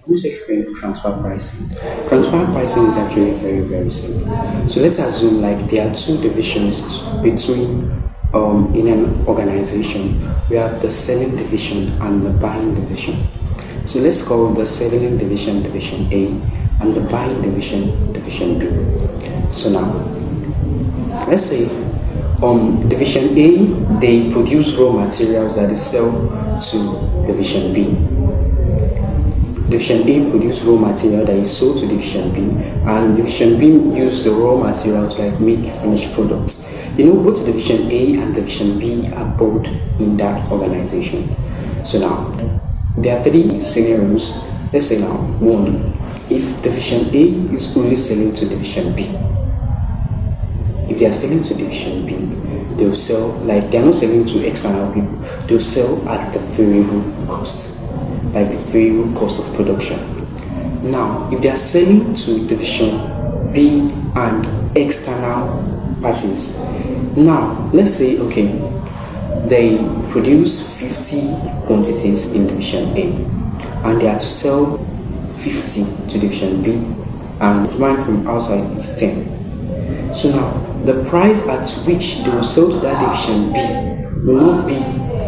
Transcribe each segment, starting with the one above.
Who's explain transfer pricing? Transfer pricing is actually very, very simple. So let's assume like there are two divisions between in an organization. We have the selling division and the buying division. So let's call the selling division division A and the buying division division B. So now let's say division A, they produce raw materials that they sell to division B. Division A produce raw material that is sold to Division B, and Division B use the raw material to like make finished products. You know, both Division A and Division B are both in that organization. So now, there are three scenarios. Let's say now, one, if Division A is only selling to Division B, if they are selling to Division B, they'll sell, like they're not selling to external people, they'll sell at the variable cost, like the variable cost of production. Now, if they are selling to Division B and external parties, now let's say, okay, they produce 50 quantities in Division A and they are to sell 50 to Division B, and mine from outside is 10. So now, the price at which they will sell to that Division B will not be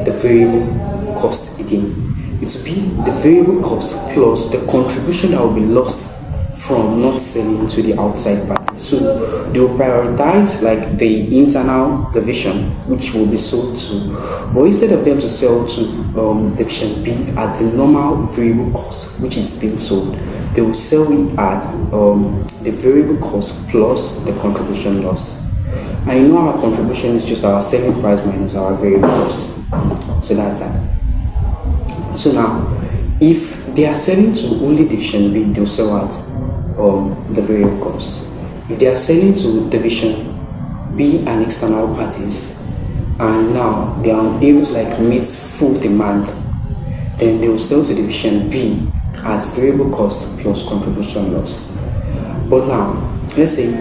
the variable cost again. It will be the variable cost plus the contribution that will be lost from not selling to the outside party. So they will prioritize like the internal division which will be sold to, but instead of them to sell to Division B at the normal variable cost which is being sold, they will sell it at the variable cost plus the contribution loss. And you know our contribution is just our selling price minus our variable cost. So that's that. So now, if they are selling to only Division B, they'll sell at the variable cost. If they are selling to Division B and external parties, and now they are unable to like meet full demand, then they will sell to Division B at variable cost plus contribution loss. But now, let's say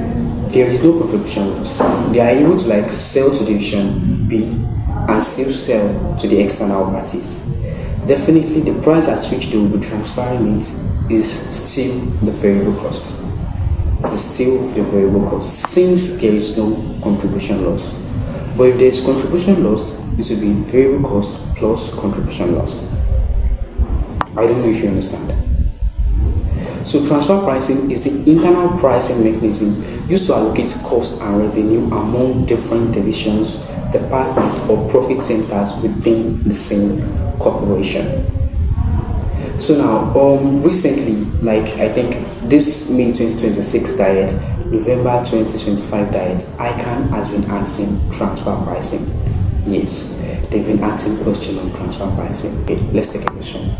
there is no contribution loss. They are able to like sell to Division B and still sell to the external parties. Definitely the price at which they will be transferring it is still the variable cost. It is still the variable cost since there is no contribution loss. But if there is contribution loss, it will be variable cost plus contribution loss. I don't know if you understand. So transfer pricing is the internal pricing mechanism used to allocate cost and revenue among different divisions, departments, or profit centers within the same corporation. So now, recently, like I think this May 2026 diet, November 2025 diet, ICAN has been asking transfer pricing. Yes, they've been asking question on transfer pricing. Okay, let's take a question.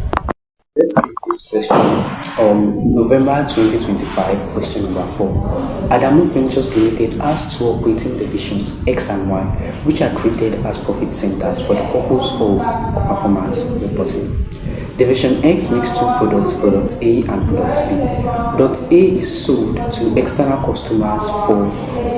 Let's take this question. November 2025, question number 4. Adamo Ventures Limited has two operating divisions, X and Y, which are treated as profit centers for the purpose of performance reporting. Division X makes two products, product A and product B. Product A is sold to external customers for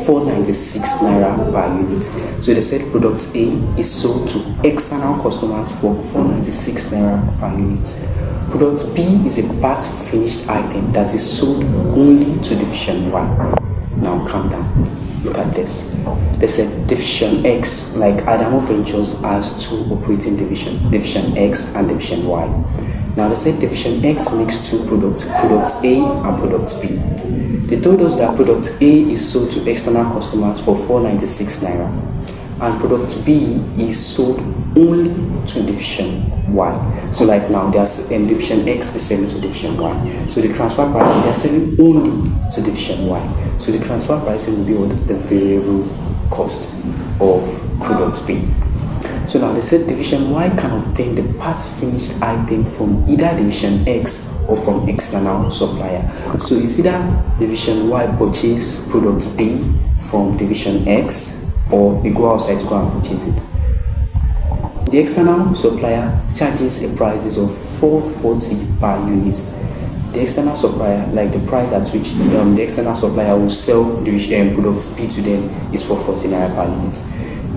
496 naira per unit. So they said product A is sold to external customers for 496 naira per unit. Product B is a part finished item that is sold only to Division Y. Now calm down. Look at this. They said Division X, like Adamo Ventures, has two operating divisions, Division X and Division Y. Now they said Division X makes two products, Product A and Product B. They told us that Product A is sold to external customers for 496 naira, and Product B is sold only to Division Y. So like now, there's Division X is selling to Division Y. So the transfer pricing, they're selling only to Division Y. So the transfer pricing will be what the variable cost of Product B. So now they said Division Y can obtain the part finished item from either Division X or from external supplier. So it's either Division Y purchase Product B from Division X, or they go outside to go and purchase it. The external supplier charges a prices of 440 per unit. The external supplier, like the price at which the external supplier will sell the product B to them, is 440 naira per unit.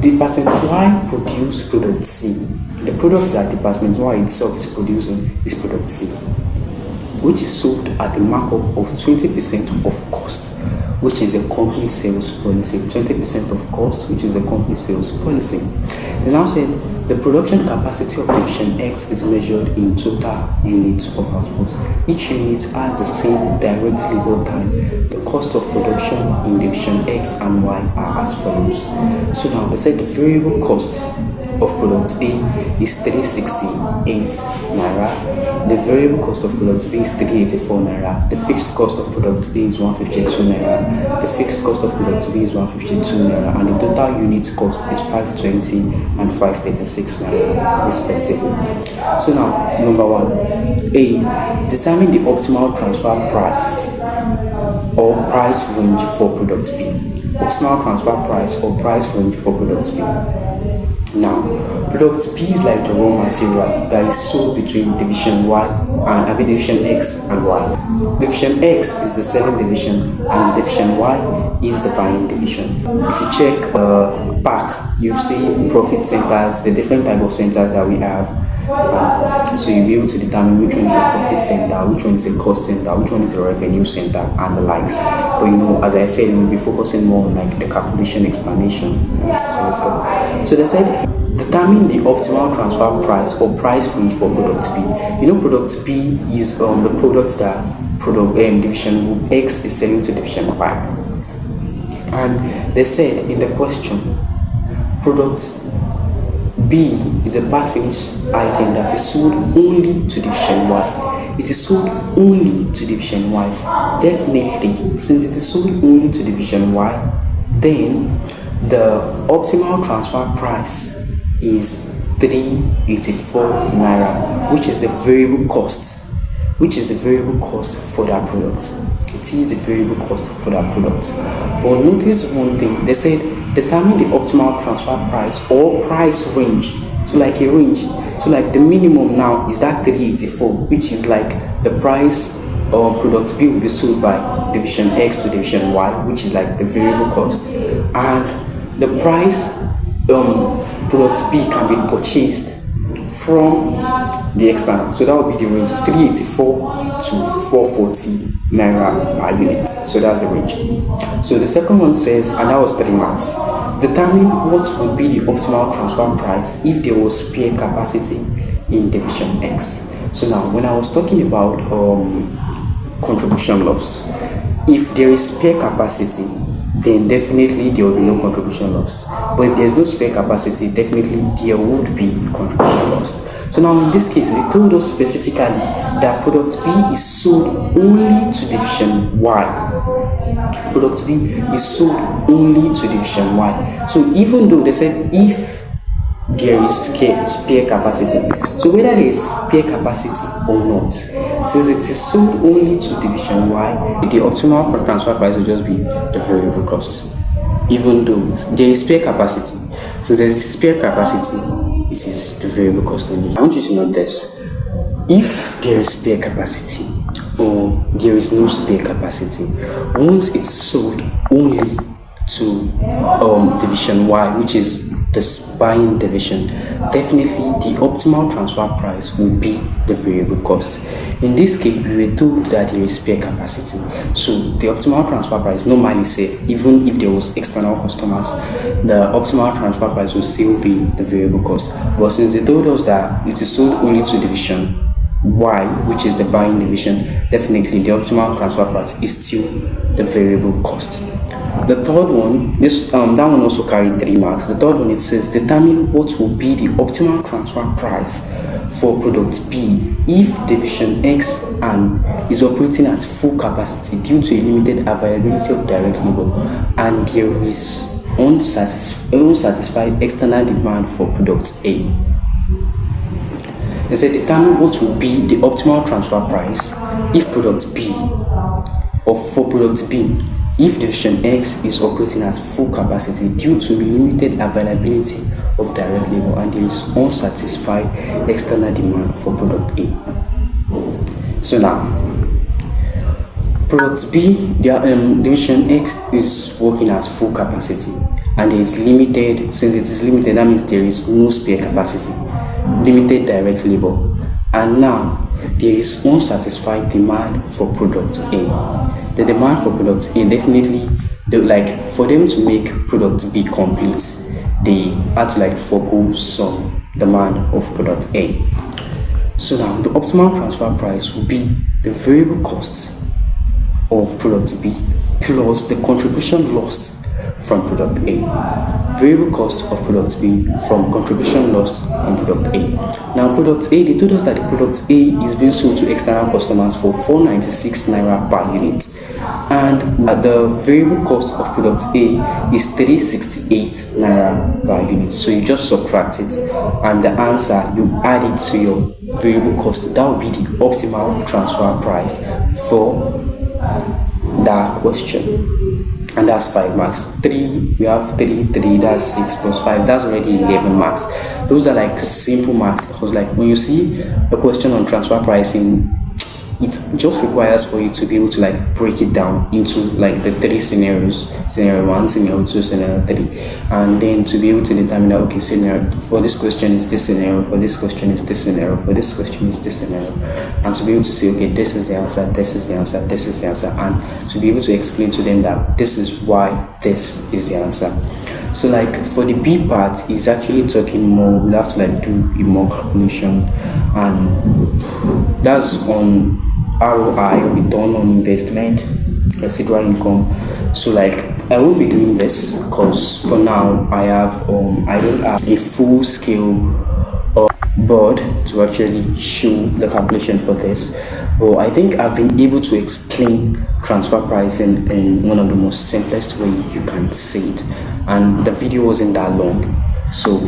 Department Y produce product C. The product that Department Y itself is producing is product C. which is sold at the markup of 20% of cost, which is the company sales policy. 20% of cost, which is the company sales policy. They now said the production capacity of division X is measured in total units of output. Each unit has the same direct labor time. The cost of production in division X and Y are as follows. So now they said the variable cost of product A is 368 naira. The variable cost of product B is 384 naira. The fixed cost of product A is 152 naira. The fixed cost of product B is 152 naira, and the total unit cost is 520 and 536 naira respectively. So now, number 1, A, determine the optimal transfer price or price range for product B. Optimal transfer price or price range for product B. Now, product B is like the raw material that is sold between division Y and division X and Y. Division X is the selling division and division Y is the buying division. If you check pack, you see profit centers, the different type of centers that we have. So you'll be able to determine which one is a profit center, which one is a cost center, which one is a revenue center, and the likes. But as I said, we'll be focusing more on like the calculation explanation. So let's go. So they said determine the optimal transfer price or price range for product B. Product B is the product that division X is selling to division Y. And they said in the question, product B is a part finished item that is sold only to division Y. It is sold only to division Y. Definitely, since it is sold only to division Y, then the optimal transfer price is 384 naira, which is the variable cost. For that product. It is the variable cost for that product. But notice one thing, they said determine the optimal transfer price or price range. So like a range, so like the minimum now is that 384, which is like the price product B will be sold by division X to division Y, which is like the variable cost, and the price product B can be purchased from the external. So that would be the range 384 to 440 naira per unit. So that's the range. So the second one says, and that was 3 marks, determine what would be the optimal transfer price if there was spare capacity in division X. So now when I was talking about contribution lost, if there is spare capacity, then definitely there will be no contribution lost. But if there is no spare capacity, definitely there would be contribution lost. So now in this case, they told us specifically that product B is sold only to division Y. Product B is sold only to division Y. So even though they said if there is spare capacity, so whether there is spare capacity or not, since it is sold only to division Y, the optimal transfer price will just be the variable cost. Even though there is spare capacity, so there is spare capacity, it is the variable cost only. I want you to note this: if there is spare capacity or there is no spare capacity, once it's sold only to division Y, which is the buying division, definitely the optimal transfer price will be the variable cost. In this case, we were told that there is spare capacity, so the optimal transfer price normally safe. Even if there was external customers, the optimal transfer price will still be the variable cost. But since they told us that it is sold only to division Y, which is the buying division, definitely the optimal transfer price is still the variable cost. The third one, that one also carried 3 marks. The third one, it says determine what will be the optimal transfer price for product B if division X and is operating at full capacity due to a limited availability of direct labor and there is unsatisfied external demand for product A. They said determine what will be the optimal transfer price if product B or for product B if division X is operating at full capacity due to limited availability of direct labor and there is unsatisfied external demand for product A. So now, product B, division X is working at full capacity and there is limited, since it is limited, that means there is no spare capacity, limited direct labor. And now, there is unsatisfied demand for product A. The demand for product A definitely, like for them to make product B complete, they had to like forego some demand of product A. So now the optimal transfer price will be the variable cost of product B plus the contribution lost from product A. Variable cost of product B from contribution lost on product A. Now product A, they told us that the product A is being sold to external customers for 496 naira per unit, and the variable cost of product A is 368 naira per unit. So you just subtract it, and the answer, you add it to your variable cost. That would be the optimal transfer price for that question. And that's 5 marks. 3, we have 3, that's 6 plus 5, that's already 11 marks. Those are like simple marks, because like when you see a question on transfer pricing, it just requires for you to be able to like break it down into like the 3 scenarios: scenario 1, scenario 2, scenario 3, and then to be able to determine that, okay, scenario for this question is this scenario, for this question is this scenario, for this question is this scenario, and to be able to say, okay, this is the answer, this is the answer, this is the answer, and to be able to explain to them that this is why this is the answer. So like for the B part, is actually talking more, we'll have to like do a more calculation, and that's on ROI, return on investment, residual income. So like I won't be doing this because for now I don't have a full scale board to actually show the calculation for this, but I think I've been able to explain transfer pricing in one of the most simplest way you can see it, and the video wasn't that long. So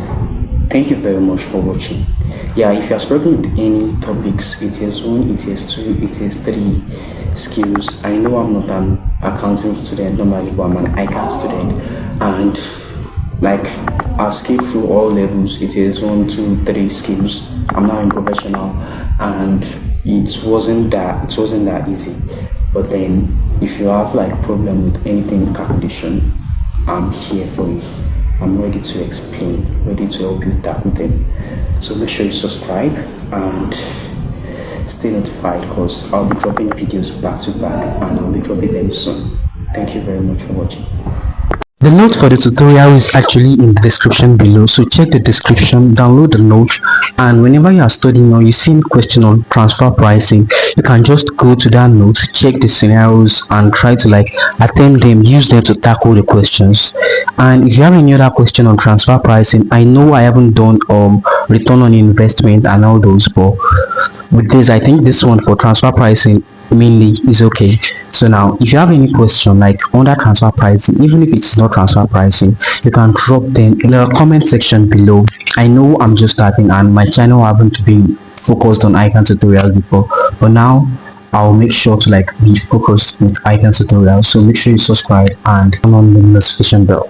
thank you very much for watching. Yeah, if you are struggling with any topics, it is 1, it is 2, it is 3 skills. I know I'm not an accounting student normally, but I'm an ICAN student, and like I've skipped through all levels. It is 1, 2, 3 skills. I'm now in professional, and it wasn't that easy. But then if you have like problem with anything calculation, I'm here for you. I'm ready to explain, ready to help you tackle them. So make sure you subscribe and stay notified, because I'll be dropping videos back to back, and I'll be dropping them soon. Thank you very much for watching. The note for the tutorial is actually in the description below, so check the description, download the note, and whenever you are studying or you see a question on transfer pricing, you can just go to that note, check the scenarios, and try to like attempt them, use them to tackle the questions. And if you have any other question on transfer pricing, I know I haven't done return on investment and all those, but with this, I think this one for transfer pricing mainly is okay. So now if you have any question like under transfer pricing, even if it's not transfer pricing, you can drop them in the comment section below. I know I'm just starting and my channel haven't been focused on ICAN tutorials before, but now I'll make sure to like be focused with ICAN tutorials. So make sure you subscribe and turn on the notification bell.